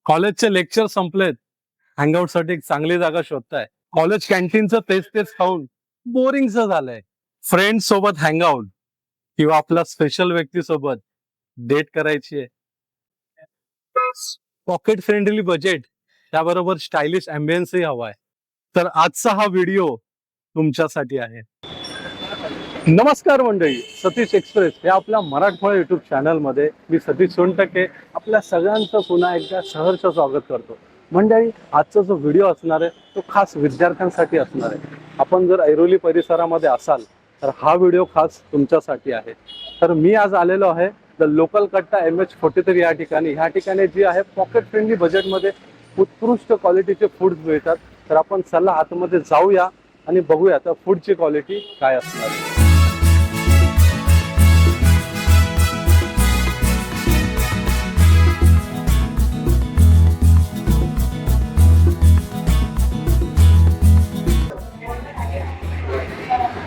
कॉलेजचे lecture संपलेत, hangout साठी एक चांगली जागा शोधताय. कॉलेज कॅन्टीनचं तेच तेच खाऊन बोरिंगच झालंय. फ्रेंड सोबत हँगआउट किंवा आपला स्पेशल व्यक्ती सोबत डेट करायची आहे. पॉकेट फ्रेंडली बजेट त्याबरोबर स्टायलिश अँबियन्सही हवाय. तर आजचा हा व्हिडिओ तुमच्यासाठी आहे. नमस्कार मंडळी, सतीश एक्सप्रेस या आपल्या मराठमोळ्या युट्यूब चॅनल मध्ये मी सतीश सोनटके आपल्या सगळ्यांचं पुन्हा एकदा सहर्ष स्वागत करतो. मंडळी, आजचा जो व्हिडिओ असणार आहे तो खास विद्यार्थ्यांसाठी असणार आहे. आपण जर ऐरोली परिसरामध्ये असाल तर हा व्हिडिओ खास तुमच्यासाठी आहे. तर मी आज आलेलो आहे द लोकल कट्टा MH43 या ठिकाणी. ह्या ठिकाणी जी आहे पॉकेट फ्रेंडली बजेटमध्ये उत्कृष्ट क्वालिटीचे फूड्स मिळतात. तर आपण चला आतमध्ये जाऊया आणि बघूया तर फूडची क्वालिटी काय असणार आहे.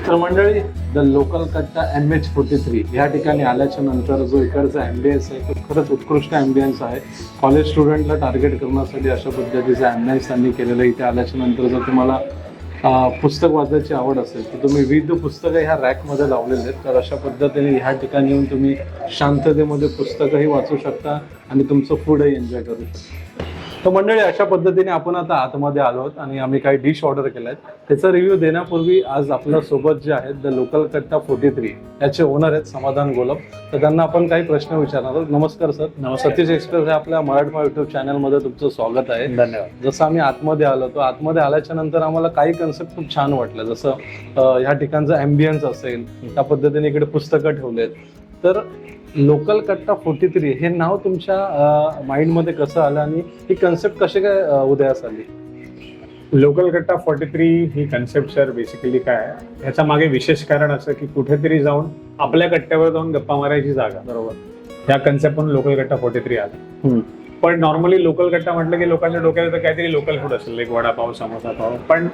तर मंडळी, द लोकल कट्टा MH43 या ठिकाणी आल्याच्या नंतर जो इकडचा ॲम्बियन्स आहे तो खरंच उत्कृष्ट ॲम्बियन्स आहे. कॉलेज स्टुडंटला टार्गेट करण्यासाठी अशा पद्धतीचा ॲम्बियन्स त्यांनी केलेलं आहे. इथे आल्याच्या नंतर जर तुम्हाला पुस्तक वाचायची आवड असेल तर तुम्ही विविध पुस्तकं ह्या रॅकमध्ये लावलेले आहेत. तर अशा पद्धतीने ह्या ठिकाणी येऊन तुम्ही शांततेमध्ये पुस्तकंही वाचू शकता आणि तुमचं फूडही एन्जॉय करू शकता. तर मंडळी, अशा पद्धतीने आपण आता आतमध्ये आलो आहोत आणि आम्ही काही डिश ऑर्डर केल्या आहेत. त्याचा रिव्ह्यू देण्यापूर्वी आज आपल्या सोबत जे आहेत द लोकल कट्टा 43 याचे ओनर आहेत समाधान गोलब. तर त्यांना आपण काही प्रश्न विचारणार आहोत. नमस्कार सर. नमस्कार. सतीश एक्सप्रेस या आपल्या मराठमोळ्या युट्यूब चॅनलमध्ये तुमचं स्वागत आहे. धन्यवाद. जसं आम्ही आतमध्ये आलो तो आतमध्ये आल्याच्या नंतर आम्हाला काही कन्सेप्ट खूप छान वाटलं. जसं ह्या ठिकाणचं ॲम्बियन्स असेल, त्या पद्धतीने इकडे पुस्तकं ठेवलेत. तर लोकल कट्टा 43 हे नाव तुमच्या माइंडमध्ये कसं आलं आणि ही कन्सेप्ट कशी काय उदयास आली? लोकल कट्टा 43 ही कन्सेप्ट सर बेसिकली काय आहे, ह्याच्या मागे विशेष कारण असं की कुठेतरी जाऊन आपल्या कट्ट्यावर जाऊन गप्पा मारायची जागा. बरोबर. ह्या कन्सेप्ट म्हणून लोकल कट्टा 43 आला. पण नॉर्मली लोकल कट्टा म्हटलं की लोकांच्या डोक्यात तर काहीतरी लोकल फूड असेल, एक वडापाव, समोसा पाव. पण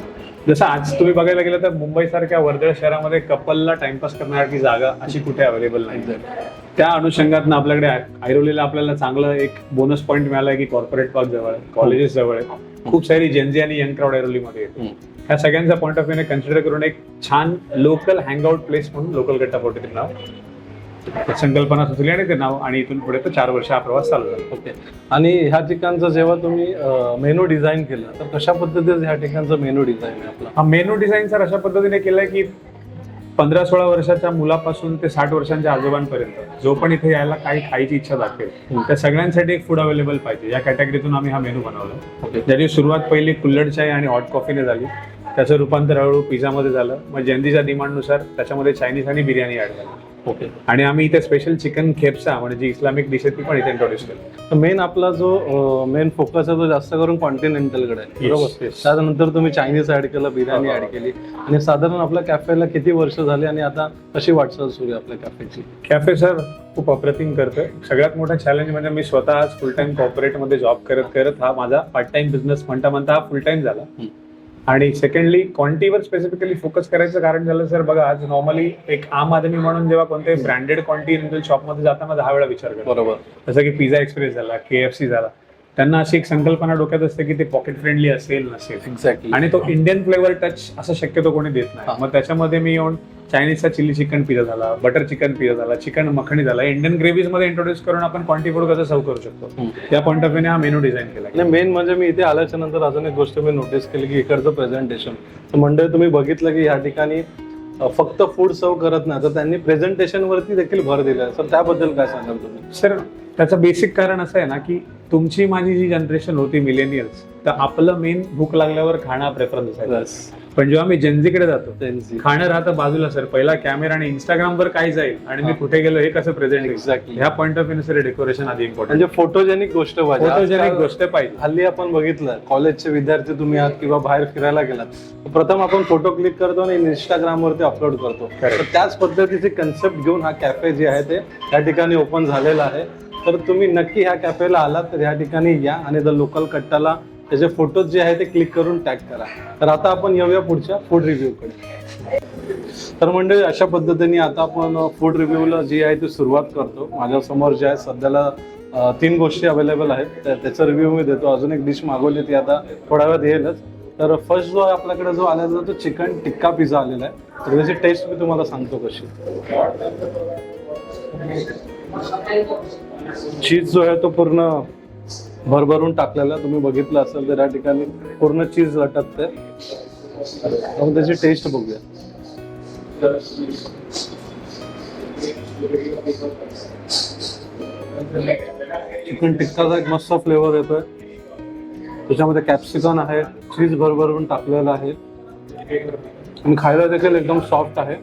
जसं आज तुम्ही बघायला गेलं तर मुंबईसारख्या वर्दळ शहरामध्ये कपलला टाइमपास करण्यासारखी जागा अशी कुठे अवेलेबल नाही. त्या अनुषंगातनं आपल्याकडे ऐरोलीला आपल्याला चांगलं एक बोनस पॉईंट मिळाला की कॉर्पोरेट पार्क जवळ आहे, कॉलेजेस जवळ आहे, खूप सारी जेनझी आणि यंग क्राऊड ऐरोलीमध्ये येते. ह्या सगळ्यांचा पॉईंट ऑफ व्ह्यूने कन्सिडर करून एक छान लोकल हँगआउट प्लेस म्हणून लोकल कट्टा 43 नाव संकल्पना सुचली आणि ते नाव, आणि इथून पुढे तर 4 वर्ष हा प्रवास चालू झाला. ओके. आणि ह्या ठिकाणचं जेव्हा तुम्ही मेनू डिझाईन केलं तर कशा पद्धतीचं ह्या ठिकाणचं मेनू डिझाईन आहे आपला? हा मेनू डिझाईन सर अशा पद्धतीने केलाय की 15-16 वर्षाच्या मुलापासून ते 60 वर्षांच्या आजोबांपर्यंत जो पण इथे यायला काही खायची इच्छा दाखवेल त्या सगळ्यांसाठी एक फूड अवेलेबल पाहिजे या कॅटेगरीतून आम्ही हा मेनू बनवला. ज्याची सुरुवात पहिली कुल्हड चाय आणि हॉट कॉफीने झाली, त्याचं रूपांतर हळूहळू पिझ्झामध्ये झालं, मग जयंतीच्या डिमांडनुसार त्याच्यामध्ये चायनीज आणि बिर्याणी ऍड झाली. ओके. आणि आम्ही इथे स्पेशल चिकन खेप्सा म्हणजे जी इस्लामिक डिश आहे ती पण इथे इंट्रोड्यूस केली. तर मेन आपला जो मेन फोकस आहे तो जास्त करून कॉन्टिनेंटलकडे आहे. बरोबर. त्यानंतर तुम्ही चायनीज ऍड केलं, बिर्याणी ऍड केली. आणि साधारण आपल्या कॅफेला किती वर्ष झाली आणि आता कशी वाटचाल सुरू आहे आपल्या कॅफेची? कॅफे सर खूप अप्रतिम करतोय. सगळ्यात मोठा चॅलेंज म्हणजे मी स्वतः आज फुल टाइम कॉर्पोरेटमध्ये जॉब करत करत हा माझा पार्ट टाइम बिझनेस म्हणता हा फुल टाइम झाला. आणि सेकंडली क्वांटिटीवर स्पेसिफिकली फोकस करायचं कारण झालं सर, बघा आज नॉर्मली एक आम आदमी म्हणून जेव्हा कोणत्याही ब्रँडेड क्वांटिटी शॉपमध्ये जाताना 10 वेळा विचार करतो. बरोबर. जसं की पिझ्झा एक्सप्रेस झाला, KFC झाला, त्यांना अशी एक संकल्पना डोक्यात असते की ते पॉकेट फ्रेंडली असेल नसेल. एक्झॅक्टली. आणि तो इंडियन फ्लेवर टच असं शक्यतो कोणी देत नाही. मग त्याच्यामध्ये मी येऊन चायनीजचा चिली चिकन पिझ्झा झाला, बटर चिकन पिझ्झा झाला, चिकन मखणी झाला, इंडियन ग्रेव्हीज मध्ये इंट्रोड्यूस करून आपण क्वांटिटी फूड कसं सर्व करू शकतो या पॉईंट ऑफ व्ह्यूने हा मेनू डिझाईन केला. नाही, मेन म्हणजे मी इथे आल्याच्या नंतर अजून एक गोष्ट मी नोटीस केली की इकडचं प्रेझेंटेशन. तर मंडळी, तुम्ही बघितलं की या ठिकाणी फक्त फूड सर्व करत नाही तर त्यांनी प्रेझेंटेशन वरती देखील भर दिला आहे. सर त्याबद्दल काय सांगाल तुम्ही? सर त्याचं बेसिक कारण असं आहे ना की तुमची माझी जी जनरेशन होती मिलेनियल्स, तर आपलं मेन भूक लागल्यावर खाणं प्रेफरन्स असायचा. पण जेव्हा मी जेनझीकडे जातो खाणं राहतं बाजूला सर, पहिला कॅमेरा आणि इंस्टाग्रामवर काय जाईल आणि मी कुठे गेलो हे कसं प्रेझेंट. एक्झॅक्टली. ह्या point of view sir decoration आधी इम्पॉर्टंट म्हणजे फोटोजेनिक गोष्ट पाहिजे. फोटोजेनिक गोष्ट पाहिजे. हल्ली आपण बघितलं कॉलेजचे विद्यार्थी तुम्ही आहात किंवा बाहेर फिरायला गेलात, प्रथम आपण फोटो क्लिक करतो आणि इंस्टाग्राम वरती अपलोड करतो. तर त्याच पद्धतीचे कन्सेप्ट घेऊन हा कॅफे जे आहे ते या ठिकाणी ओपन झालेला आहे. तर तुम्ही नक्की ह्या कॅफेला आलात तर ह्या ठिकाणी या आणि द लोकल कट्टाला त्याचे फोटोज जे आहे ते क्लिक करून टॅग करा. तर आता आपण येऊया पुढच्या फूड रिव्ह्यूकडे. तर मंडळी, अशा पद्धतीने आता आपण फूड रिव्ह्यूला जी आहे ती सुरुवात करतो. माझ्यासमोर जे आहे सध्याला 3 गोष्टी अवेलेबल आहेत. त्याचा रिव्ह्यू मी देतो. अजून एक डिश मागवली ती आता थोड्या वेळात येईलच. तर फर्स्ट जो आपल्याकडे जो आलेला तो चिकन टिक्का पिझ्झा आलेला आहे. तर त्याची टेस्ट मी तुम्हाला सांगतो कशी. चीज जो आहे तो पूर्ण भरभरून टाकलेला तुम्ही बघितलं असेल तर या ठिकाणी पूर्ण चीज लटकते. आपण त्याची टेस्ट बघूया. चिकन टिक्काचा एक मस्त फ्लेवर येतोय. त्याच्यामध्ये कॅप्सिकम आहे, चीज भरभरून टाकलेला आहे आणि खायला देखील एकदम सॉफ्ट आहे.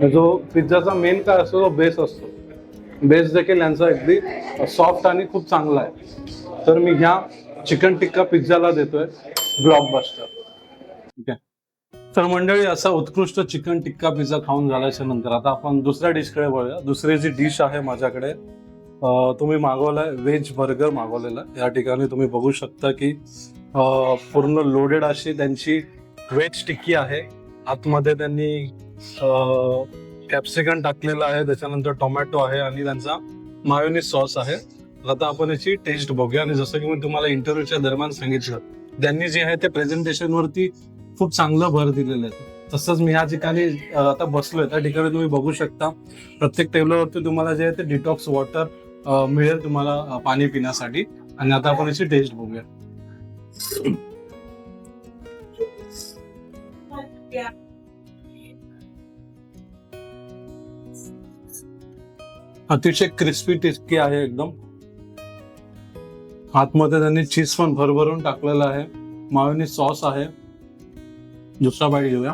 जो पिझ्झाचा मेन काय असतो तो बेस असतो. बेस देखील यांचा अगदी सॉफ्ट आणि खूप चांगला आहे. तर मी ह्या चिकन टिक्का पिझ्झाला देतोय ब्लॉकबस्टर. ठीक आहे. तर मंडळी असा उत्कृष्ट चिकन टिक्का पिझ्झा खाऊन झाल्याच्या नंतर आता आपण दुसऱ्या डिशकडे वळूया. दुसरी जी डिश आहे माझ्याकडे तुम्ही मागवलाय व्हेज बर्गर मागवलेला. या ठिकाणी तुम्ही बघू शकता की पूर्ण लोडेड अशी त्यांची व्हेज टिक्की आहे. आतमध्ये त्यांनी कॅप्सिकम टाकलेला आहे, त्याच्यानंतर टोमॅटो आहे आणि त्यांचा मायोनीज सॉस आहे. आता आपण याची टेस्ट बघूया. आणि जसं की मी तुम्हाला इंटरव्ह्यूच्या दरम्यान सांगितलं, त्यांनी जे आहे ते प्रेझेंटेशन वरती खूप चांगलं भर दिलेलं आहे. तसंच मी ह्या ठिकाणी आता बसलोय त्या ठिकाणी तुम्ही बघू शकता प्रत्येक टेबलवरती तुम्हाला जे आहे ते डिटॉक्स वॉटर मिळेल तुम्हाला पाणी पिण्यासाठी. आणि आता आपण याची टेस्ट बघूया. अतिशय क्रिस्पी टिक्की आहे एकदम. आतमध्ये त्यांनी चीज पण भरभरून टाकलेला आहे, मायोनीज सॉस आहे. दुसरा बाईट घेऊया.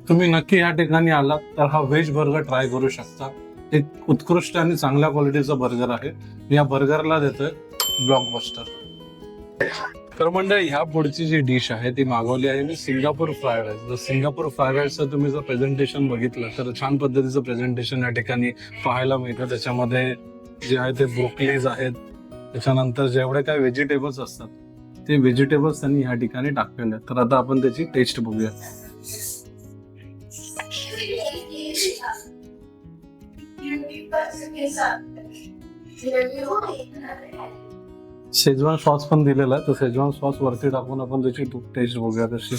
तुम्ही नक्की या ठिकाणी आलात तर हा व्हेज बर्गर ट्राय करू शकता. एक उत्कृष्ट आणि चांगल्या क्वालिटीचा बर्गर आहे. मी या बर्गरला देतोय ब्लॉकबस्टर. तर मंडळी ह्या पुढची जी डिश आहे ती मागवली आहे मी सिंगापूर फ्राईड राईस. जर सिंगापूर फ्राईड राईसचं तुम्ही जर प्रेझेंटेशन बघितलं तर छान पद्धतीचं प्रेझेंटेशन या ठिकाणी पाहायला मिळतं. त्याच्यामध्ये जे आहे ते ब्रोकलीज आहेत, त्याच्यानंतर जेवढे काय व्हेजिटेबल्स असतात ते व्हेजिटेबल्स त्यांनी ह्या ठिकाणी टाकलेले आहेत. तर आता आपण त्याची टेस्ट बघूया. शेजवान सॉस पण दिलेला आहे, तर शेजवान सॉस वरती टाकून आपण त्याची टेस्ट बघूया कशी.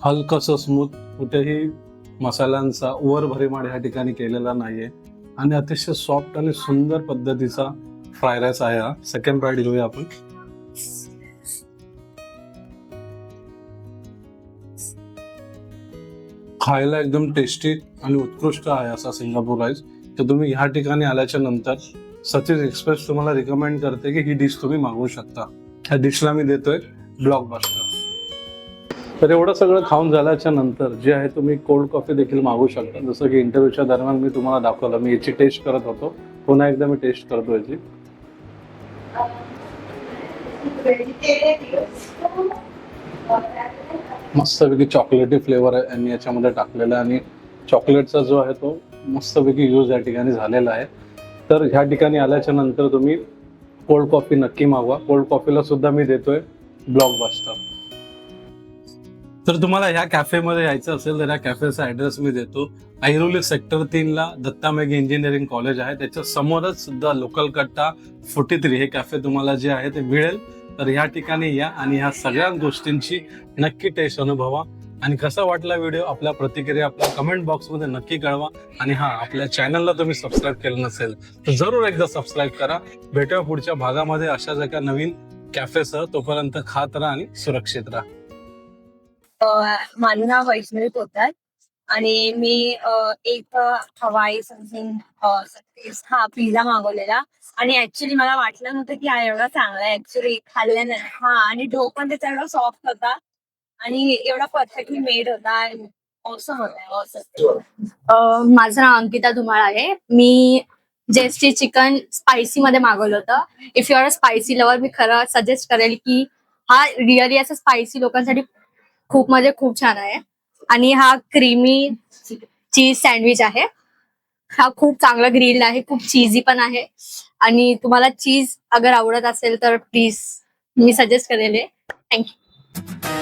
हलकसं स्मूथ, कुठेही मसाल्यांचा ओव्हर भरीमाड ह्या ठिकाणी केलेला नाहीये आणि अतिशय सॉफ्ट आणि सुंदर पद्धतीचा फ्राय राईस आहे हा. सेकंड बाईट घेऊया आपण. खायला एकदम टेस्टी आणि उत्कृष्ट आहे असा सिंगापूर राईस. तर तुम्ही ह्या ठिकाणी आल्याच्या नंतर सतीश एक्सप्रेस तुम्हाला रिकमेंड करते की ही डिश तुम्ही मागवू शकता. ह्या डिशला मी देतोय ब्लॉकबस्टर. तर एवढं सगळं खाऊन झाल्याच्या नंतर जे आहे तुम्ही कोल्ड कॉफी देखील मागवू शकता. जसं की इंटरव्ह्यूच्या दरम्यान मी तुम्हाला दाखवलं, मी याची टेस्ट करत होतो. पुन्हा एकदा मी टेस्ट करतो याची. मस्तपैकी चॉकलेटी फ्लेवर आहे यांनी याच्यामध्ये टाकलेला आहे आणि चॉकलेटचा जो आहे तो मस्तपैकी यूज या ठिकाणी झालेला आहे. तर ह्या ठिकाणी आल्याच्या नंतर तुम्ही कोल्ड कॉफी नक्की मागवा. कोल्ड कॉफीला सुद्धा मी देतोय ब्लॉकबस्टर. तर तुम्हाला ह्या कॅफेमध्ये यायचं असेल तर ह्या कॅफेचा ऍड्रेस मी देतो. ऐरोली सेक्टर 3 ला दत्ता मेघे इंजिनिअरिंग कॉलेज आहे, त्याच्या समोरच सुद्धा लोकल कट्टा 43 हे कॅफे तुम्हाला जे आहे ते मिळेल. तर ह्या ठिकाणी या आणि ह्या सगळ्या गोष्टींची नक्की टेस्ट अनुभवा. आणि कसा वाटला व्हिडिओ आपल्या प्रतिक्रिया आपल्या कमेंट बॉक्समध्ये नक्की कळवा. आणि हा, आपल्या चॅनलला तुम्ही सबस्क्राईब केलं नसेल तर जरूर एकदा सबस्क्राईब करा. भेटूया पुढच्या भागामध्ये अशाच एका नवीन कॅफेसह. तोपर्यंत खात राहा आणि सुरक्षित राहा. माझं नाव वैष्णवी पोतदार आणि मी एक हवाई समथिंग हा पिझ्झा मागवलेला. आणि ऍक्च्युली मला वाटलं नव्हतं की हा एवढा चांगला आहे. ऍक्च्युली खाल्ल्याने आणि डो पण त्याचा एवढा सॉफ्ट होता आणि एवढा परफेक्टली मेड होता. ऑसम होता, ऑसम. माझं नाव अंकिता धुमाळ आहे. मी जेस्टी चिकन स्पायसी मध्ये मागवलं होतं. If you are a spicy lover मी खरं सजेस्ट करेल की हा रिअली असं स्पायसी लोकांसाठी खूप म्हणजे खूप छान आहे. आणि हा क्रीमी चीज सँडविच आहे. हा खूप चांगला ग्रिल आहे, खूप चीजी पण आहे आणि तुम्हाला चीज अगर आवडत असेल तर प्लीज मी सजेस्ट करेल. थँक्यू.